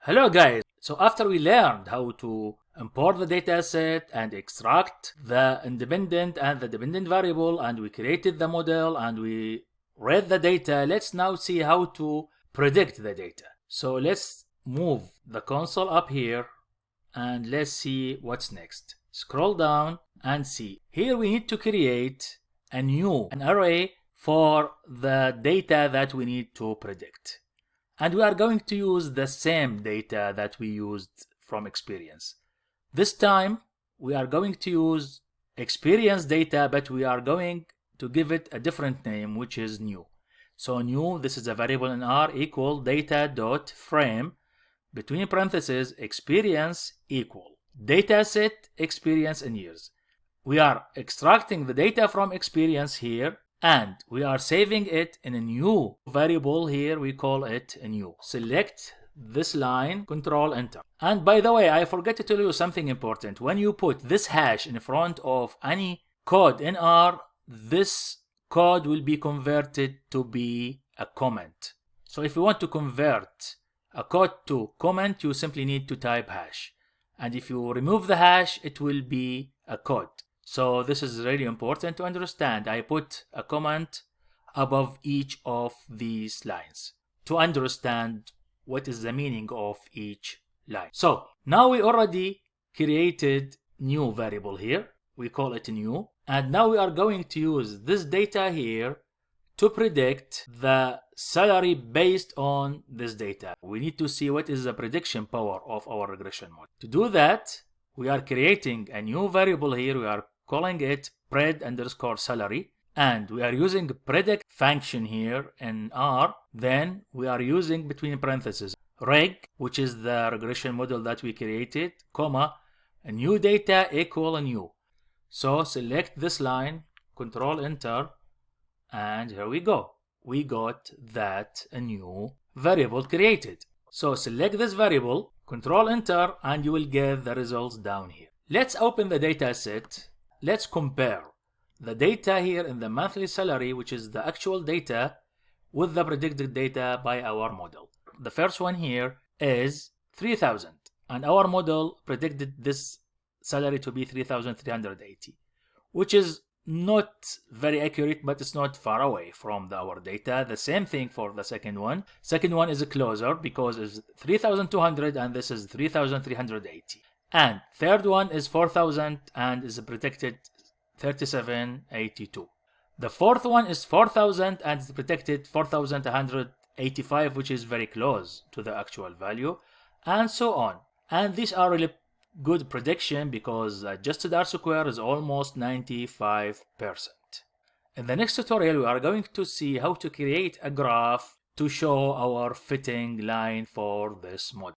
Hello guys, so after we learned how to import the dataset and extract the independent and the dependent variable, and we created the model and we read the data, let's now see how to predict the data. So let's move the console up here and let's see what's next. Scroll down and see. Here we need to create an array for the data that we need to predict. And we are going to use the same data that we used from experience. This time we are going to use experience data, but we are going to give it a different name, which is new. So new, this is a variable in R, equal data.frame between parentheses experience equal dataset experience in years. We are extracting the data from experience here, and we are saving it in a new variable here. We call it a new. Select this line, Control Enter. And by the way, I forgot to tell you something important. When you put this hash in front of any code in R, this code will be converted to be a comment. So if you want to convert a code to comment, you simply need to type hash. And if you remove the hash, it will be a code. So this is really important to understand. I put a comment above each of these lines to understand what is the meaning of each line. So now we already created new variable here. We call it new. And now we are going to use this data here to predict the salary based on this data. We need to see what is the prediction power of our regression model. To do that, we are creating a new variable here. We are calling it pred_salary, and we are using predict function here in R. Then we are using between parentheses reg, which is the regression model that we created, comma, a new data equal a new. So select this line, Control Enter, and here we go. We got that a new variable created. So select this variable, Control Enter, and you will get the results down here. Let's open the data set. Let's compare the data here in the monthly salary, which is the actual data, with the predicted data by our model. The first one here is 3,000, and our model predicted this salary to be 3,380, which is not very accurate, but it's not far away from our data. The same thing for the second one. Second one is closer because it's 3,200 and this is 3,380. And third one is 4,000 and is predicted 3,782. The fourth one is 4,000 and is predicted 4,185, which is very close to the actual value, and so on. And these are really good prediction because adjusted R-square is almost 95%. In the next tutorial, we are going to see how to create a graph to show our fitting line for this model.